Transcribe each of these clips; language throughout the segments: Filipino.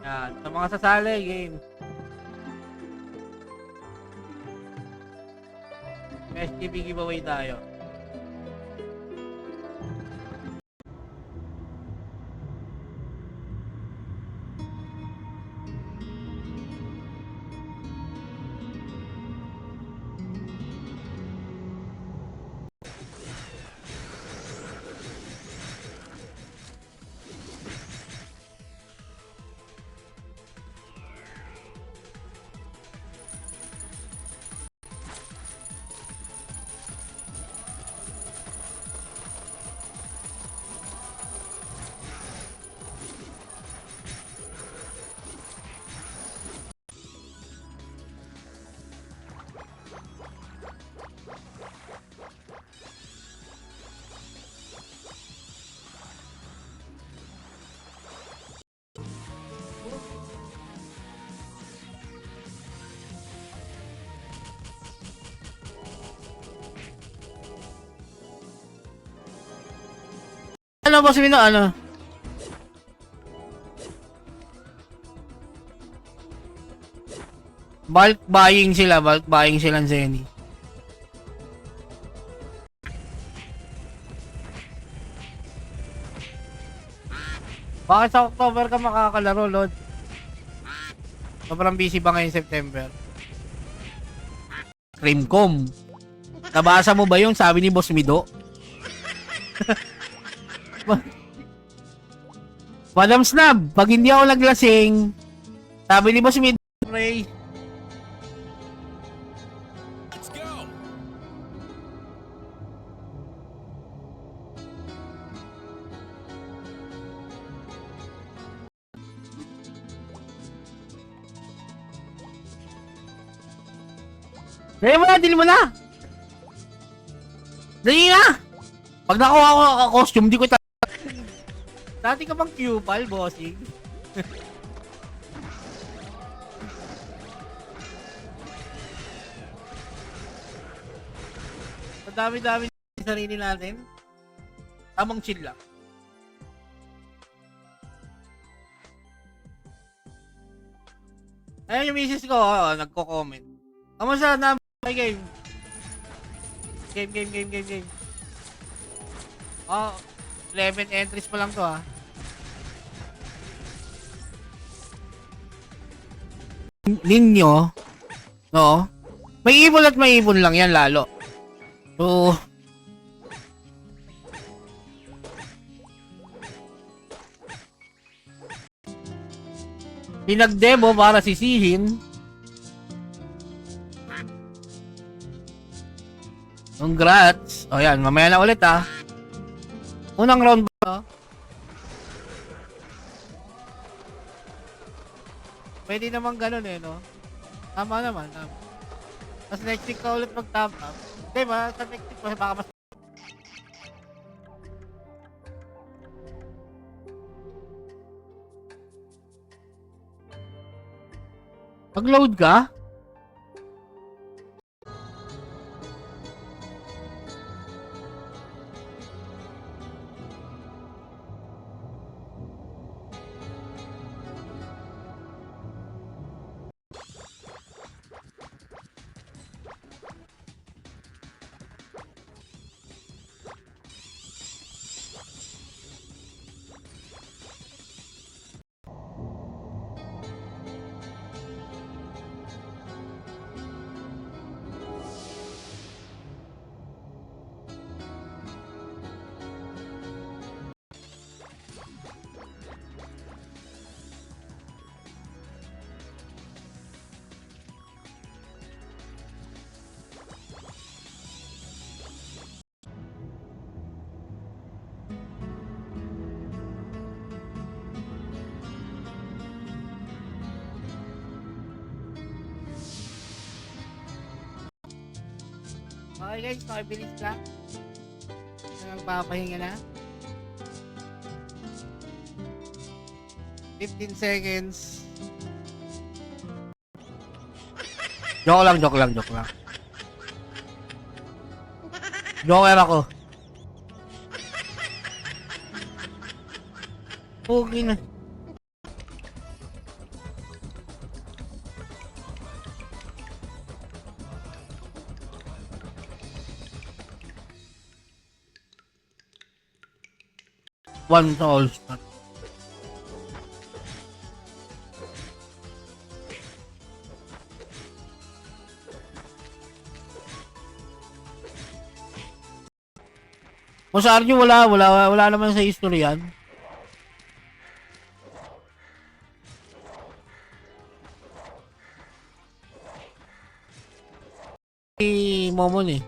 Yan. Sa mga sasali, game. STB giveaway tayo. Ano boss Mino, ano? Bulk buying silang Zenny. Bakit sa October ka makakalaro, Lord? Sobrang busy ba ngayon September? Creamcom. Nabasa mo ba yung sabi ni Boss Mido? Madam Snap, pag hindi ako naglasing, sabi ni Boss Mido, Ray. Let's go. Dali mo na, dili mo na! Dali na! Pag nakuha ko ang costume, di ko dati ka bang Q-Pal, bossing? Sa dami-dami ng sarili natin, tamang chill lang. Ayun yung misis ko, nagko-comment. Kamusta na may game? Game. Oh, 11 entries pa lang to ha. Ninyo, no? May ibon at may ibon lang yan lalo. So, pinag-demo para sisihin. Congrats. O yan, mamaya na ulit ha. Unang round ba? Pwede naman ganun eh, no? Tama naman. Mas next week ka ulit mag-top up. Di ba? Sa next week baka mas... Mag-load ka? Okay guys, makibilis lang. Magpapahinga na. 15 seconds. Joke lang. Joker ako. Pugi na. 1 sa All-Star. Kung sa Arjo, wala naman sa history yan. Momon eh.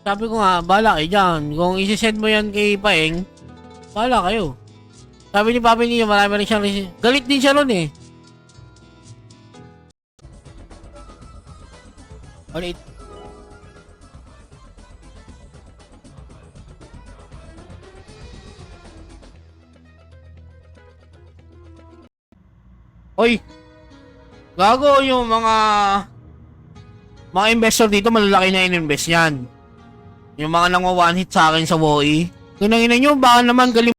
Sabi ko nga, bahala kayo dyan. Kung isi-send mo yan kay Paeng, bahala kayo. Sabi ni Papi niyo, marami rin siyang galit din siya ron eh. Ulit. Oy! Gago yung mga investor dito, malalaki na in-invest yan. Yung mga nang one hit sa akin sa WOE. Kung nangina nyo, baka naman galing.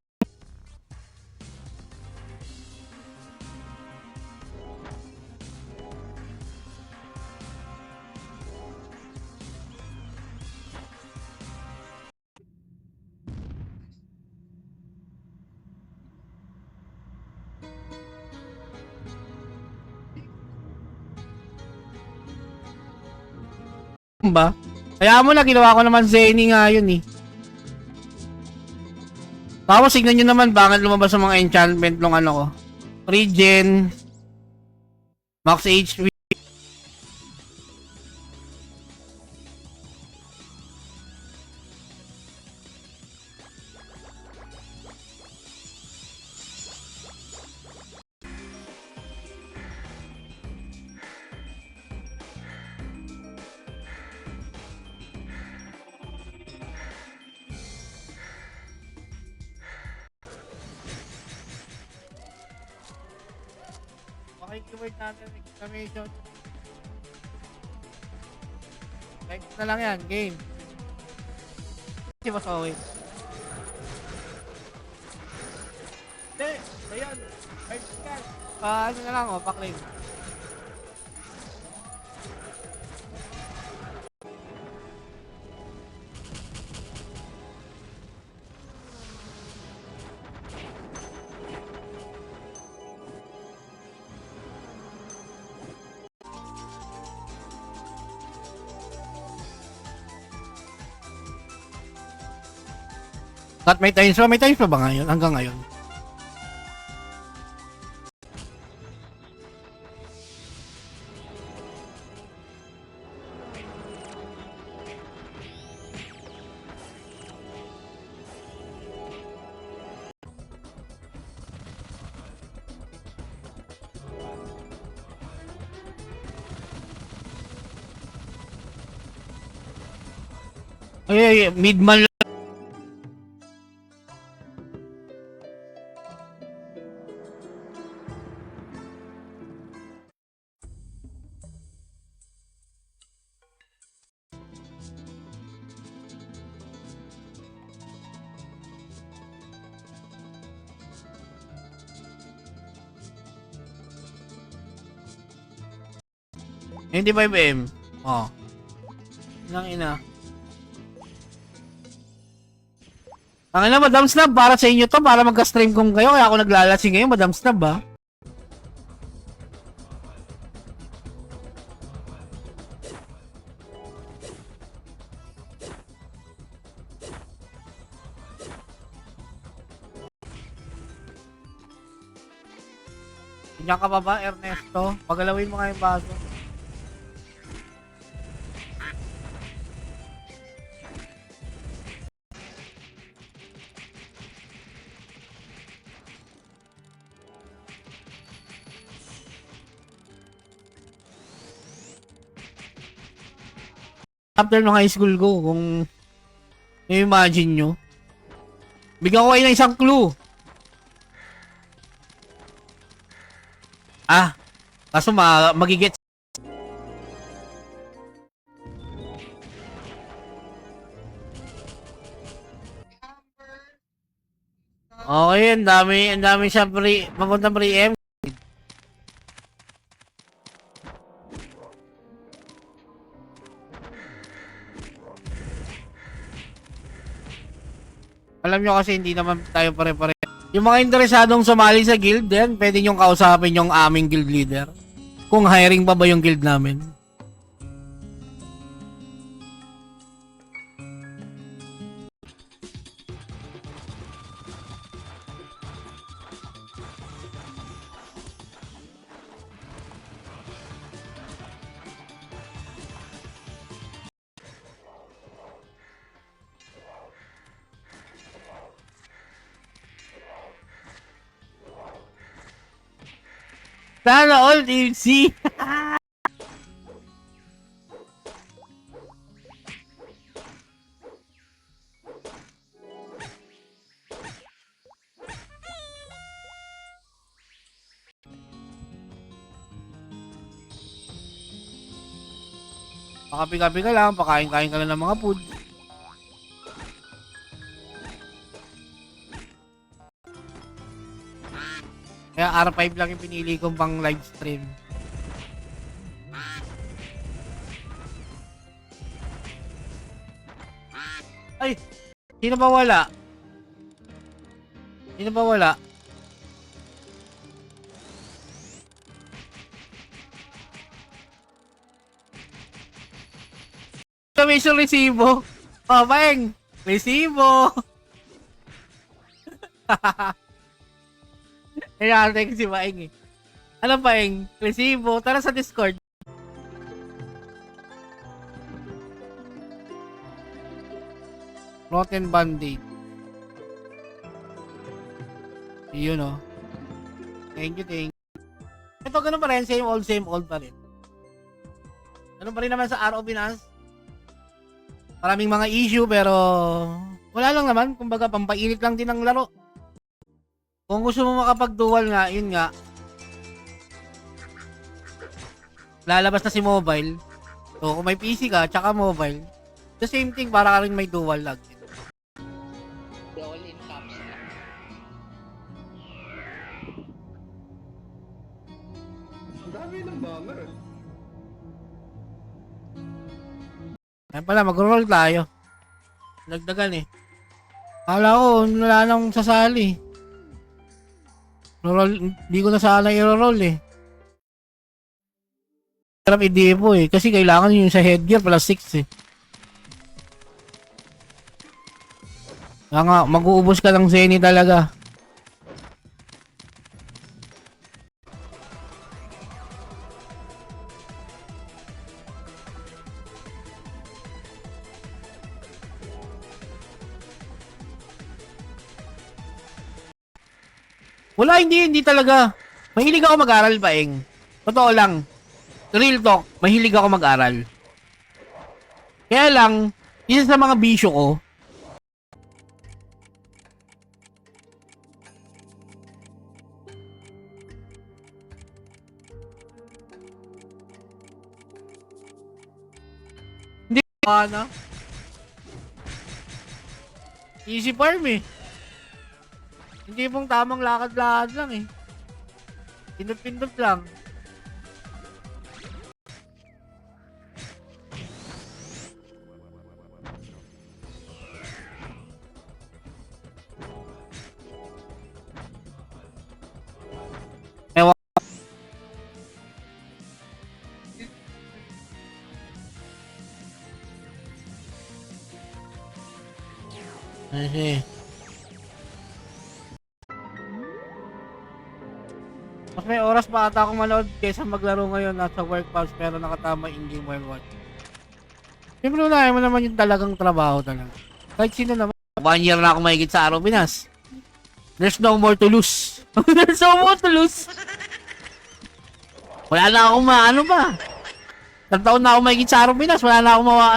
Ba? Kaya mo na, ginawa ko naman Zenny nga yun eh. Tapos signan nyo naman bakit lumabas sa mga enchantment nung ano ko. Regen, Max HP. Keyword natin, exclamation. Like na lang yan, game. Hindi mas okay. Hindi, ayan. Ano na lang, pa-claim. At may times pa ba ngayon? Hanggang ngayon? Ay, mid-man. Hindi 5M. Oh. Nang ina. Ang ina, Madam Snap, para sa inyo to, para magka-stream kong kayo, kaya ako naglalasing ngayon, Madam Snap ba? Diyan ka pa ba, Ernesto? Pagalawin mo nga yung baso. After nung high school ko, kung i-imagine nyo, bigyan ko kayo ng isang clue. Kaso magigets. Okay, ang dami siya papuntang pre-M. Alam nyo kasi hindi naman tayo pare-pare. Yung mga interesadong sumali sa guild, yan, pwede nyong kausapin yung aming guild leader. Kung hiring pa ba yung guild namin. Sana all team C. Pakapi-kapi ka lang, pakain-kain ka lang ng mga food. Kaya R5 lang yung pinili kong pang live stream. Ay! Sino ba wala? Sino ba wala? Commission resibo. Oh, Paeng! Resibo! Kaya natin si Paeng eh. Ano Paeng? Resibo. Tara sa Discord. Rotten Band-Aid. Yun oh. Thank you, thank you. Ito ganun pa rin. Same old pa rin. Ganun pa rin naman sa RO Pinas. Maraming mga issue pero wala lang naman. Kumbaga pampainit lang din ang laro. Kung gusto mo makapag-dual nga, yun nga. Lalabas na si mobile. So kung may PC ka, tsaka mobile, the same thing para ka rin may dual lag. Dual in caps. Ang dami ng bomber. Ayan pala, mag-roll tayo. Dagdagan eh. Kala ko, wala nang sasali. Roll, hindi ko na sana i-roll eh. Sarap i-depo eh. Kasi kailangan yun sa headgear plus 6 eh. Kaya nga, mag-uubos ka ng Zenny talaga. Wala, hindi talaga. Mahilig ako mag-aral, Paeng. Totoo lang. Real talk, mahilig ako mag-aral. Kaya lang, isa sa mga bisyo ko, hindi na. Easy farm eh. Hindi pong tamang lakad-lakad lang eh. Pindot-pindot lang. Ewan. Kasi mas may oras pa ata akong manood kaysa maglaro ngayon at sa work pubs pero nakatama in-game while watch. Siyempre unahin mo naman yung talagang trabaho talaga. Kahit sino naman. 1 year na ako mahigit sa Araw Pinas. There's no more to lose. There's no more to lose. Wala na akong maano ba. 3 taon na ako mahigit sa Araw Pinas. Wala na akong mawa.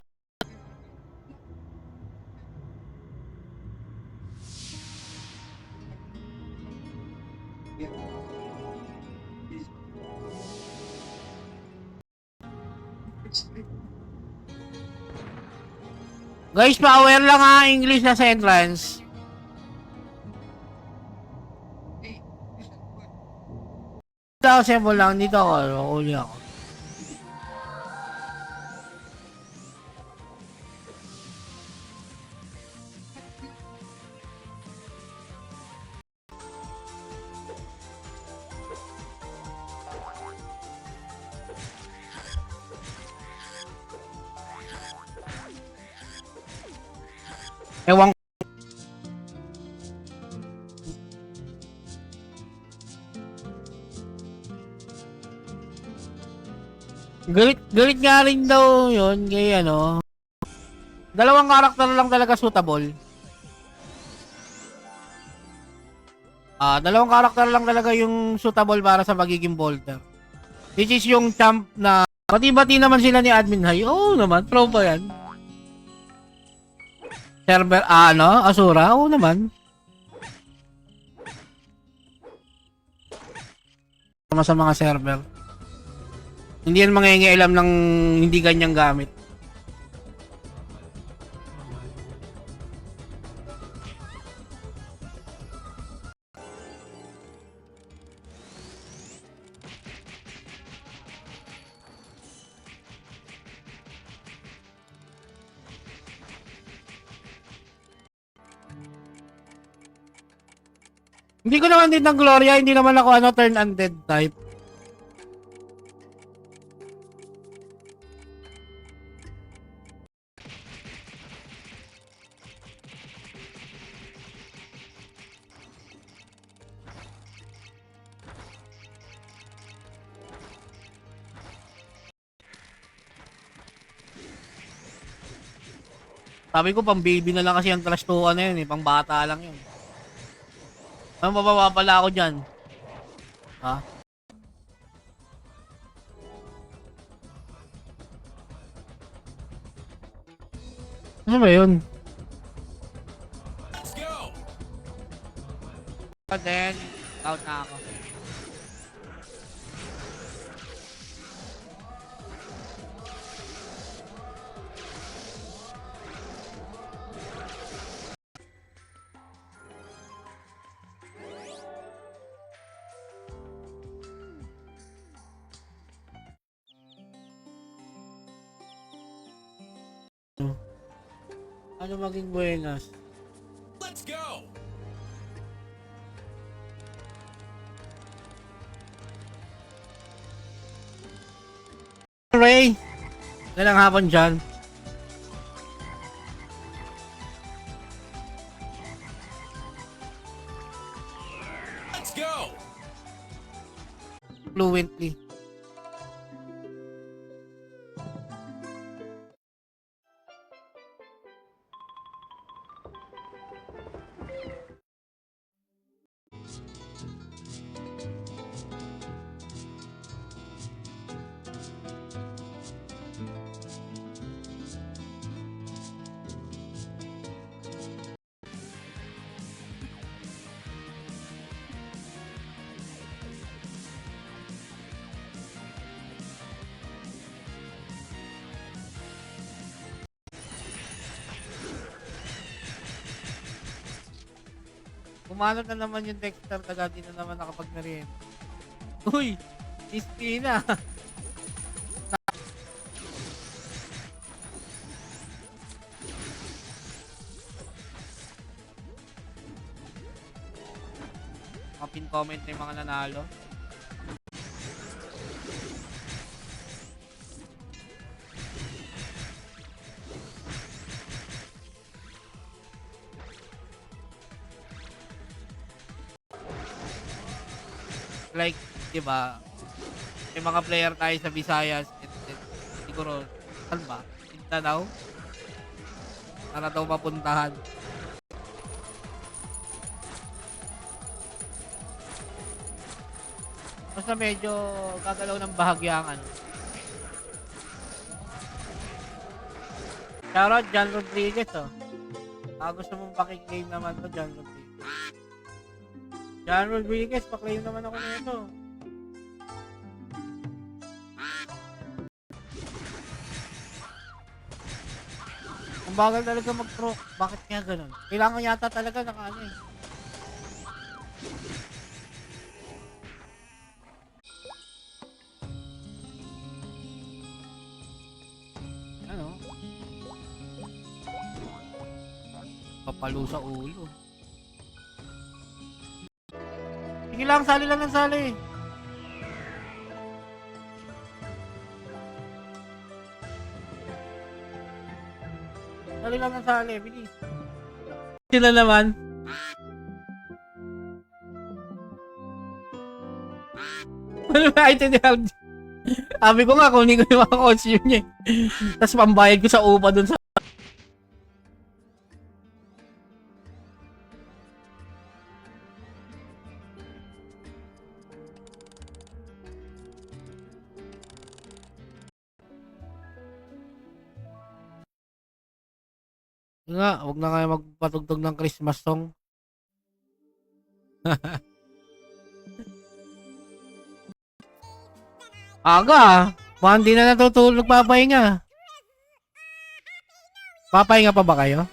Guys, power lang ha. English na sa entrance. Dito ako sample lang. Dito ako. Uli ako. Ewan. Galit nga rin daw yun kay ano. Dalawang karakter lang talaga suitable. Dalawang karakter lang talaga yung suitable para sa magiging bolter. Which is yung champ na bati-bati naman sila ni Admin High. Oo naman, pro pa yan. Server, Asura, oo naman. Sama sa mga server. Hindi yan mangingialam ng hindi ganyang gamit. Hindi ko naman din ng Gloria, hindi naman ako turn undead type. Sabi ko pang baby na lang kasi ang trash tuan na yun eh, pang bata lang yun. Ano mababa pala ako dyan? Ha? Ano ba yun? Let's go! And then, out na ako. Ano maging buenas? Let's go! Ray! Ganang hapon dyan. Let's go! Fluently. Kumanap na naman yung Dexter, taga di na naman nakapag-merienda. Uy! Christina! Mga pin comment na yung mga nanalo. Like, di ba? May mga player tayo sa Visayas and siguro, saan ba? Mindanao? Para daw mapuntahan. Basta medyo gagalaw ng bahagya ang ano. Shoutout John Rodriguez oh. Gusto mong pakiklaim naman to John Rodriguez. John Rodriguez, paklaim naman ako nito. Ang bagal talaga mag-proc. Bakit kaya ganun? Kailangan yata talaga naka eh. Ano? Papalo sa ulo. Sige lang, sali lang ng sali. Sali lang ng sali, bilis. Sila naman. Ano ba item ni RJ? Sabi ko nga, kunin ko yung mga costume niya. Tapos pambayad ko sa upa dun sa... Yun nga, huwag na kayo magpatugtog ng Christmas song. Aga ah. Mukhang di na natutulog papahinga. Papahinga pa ba kayo?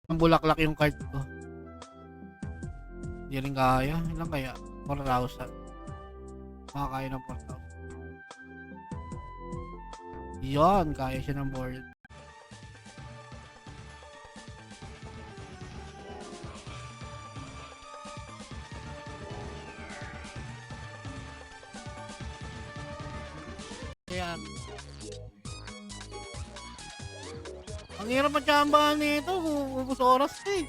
Ang bulaklak yung card ko. Hindi rin kaya. Ilan kaya? 4,000. Makakaya ng 4,000. Yun, kaya siya ng board. Ayan. Ang hirap matsambahan nito, ubus oras eh.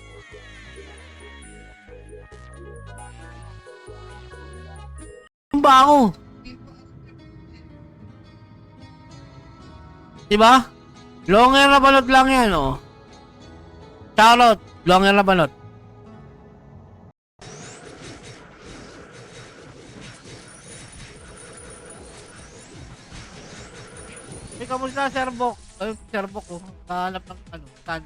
Ang ba ako? Diba? Longer na balot lang yan, oh. Charlotte, longer na balot. Eh, kamusta, Serbok? Ay, Serbok, oh. Nahanap ng, tan.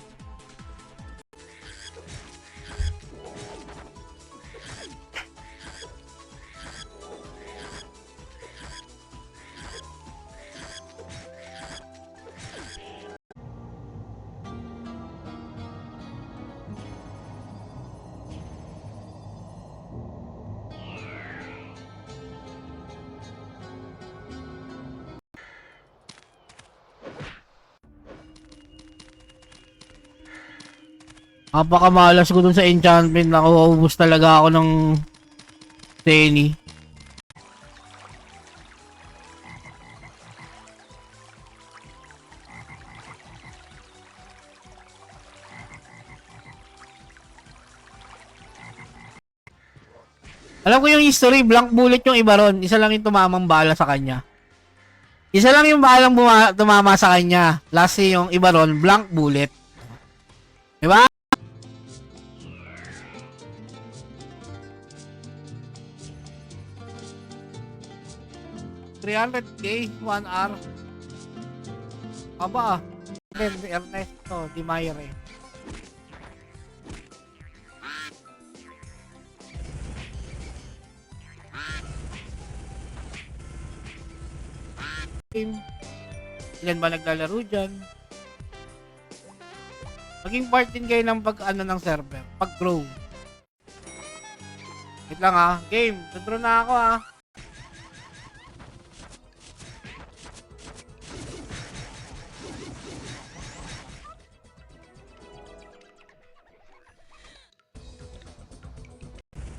Napakamalas ko dun sa enchantment. Nakuubos talaga ako ng Tenny. Alam ko yung history, blank bullet yung iba ron. Isa lang yung tumamang bala sa kanya. Isa lang yung balang tumama sa kanya. Last yung iba ron, blank bullet. Diba? 300k, 1 hour. Aba, Ernesto Di Mayre. Ilan ba naglalaro dyan? Maging part din kayo ng pag-ano ng server, pag-grow. Wait lang ah, game, nag-draw na ako ah.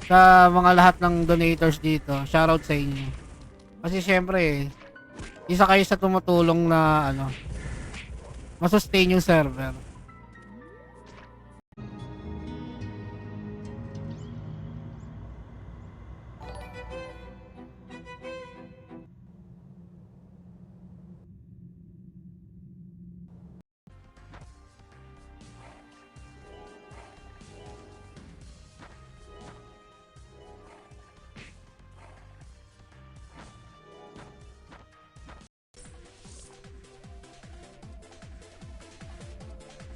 Sa mga lahat ng donators dito, shoutout sa inyo. Kasi syempre, isa kayo sa tumutulong na masustain yung server.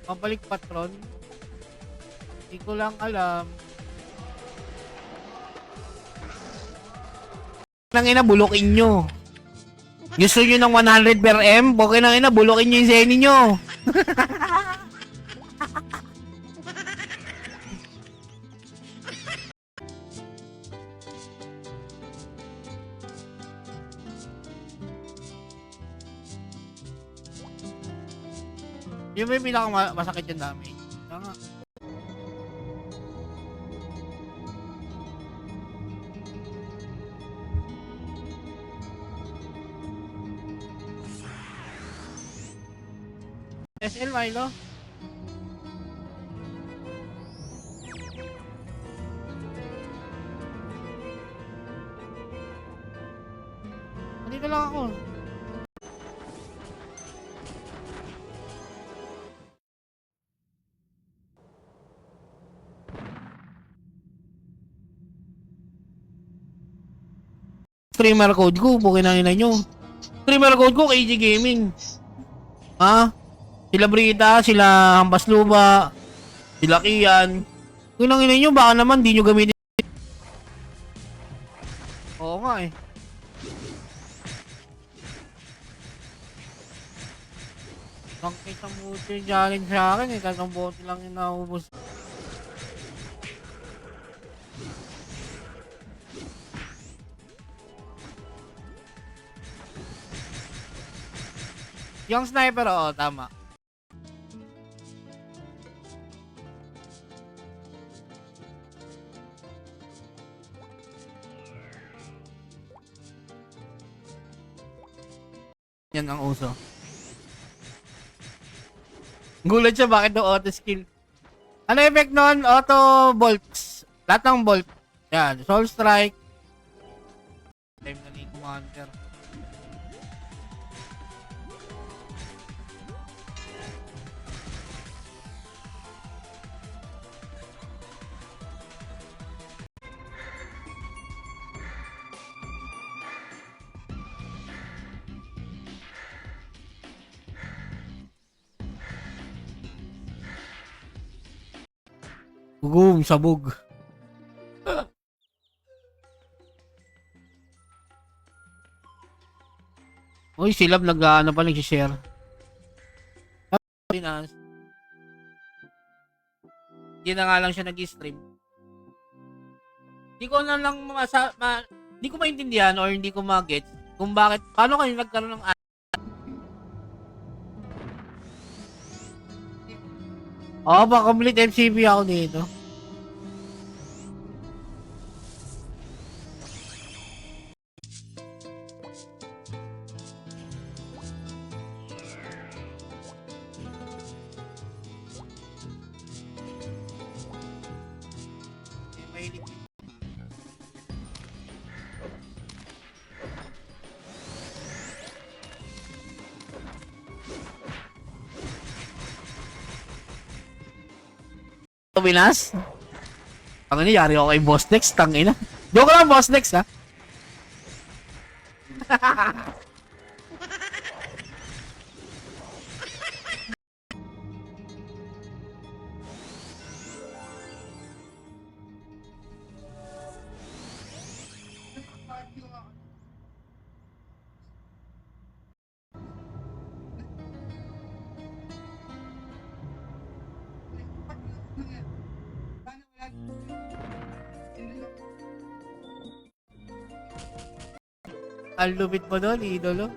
Pabalik patron. Hindi ko lang alam. Nang ina, bulokin nyo. Gusto nyo ng 100 per M? Okay nang ina, bulokin nyo yung Zenny nyo. Yun ba yung pinakamasakit yung damage? Kaya nga. SL Milo? Dito lang ako. Streamer code ko, bukin na nila nyo. Streamer code ko, KG Gaming. Ha? Sila Brita, sila Hampas Luba, sila Kian. Kung nang ina nyo, baka naman di nyo gamitin. Oo nga eh. Bakit ang buti yung challenge sa akin eh, kahit ang bote lang yung naubos. Yung sniper, oo, tama. Yan ang uso. Gulat siya bakit do auto skill. Ano effect nun? Auto bolts. Lahat ng bolt. Yan, soul strike. Time na ni commander. Boom, sabog. Uy, silab nag-ano pa nag-share. Pinas. Hindi na nga lang siya nag-stream. Hindi ko na lang hindi ko maintindihan or hindi ko ma-get kung bakit, paano kayo nagkaroon ng oh, ba complete MCP ako dito. Pinas? Ang ina, yari ako kay Boss Dex, tangina. Joke lang, Boss Dex, ha? Ang lupit mo doon, idolo.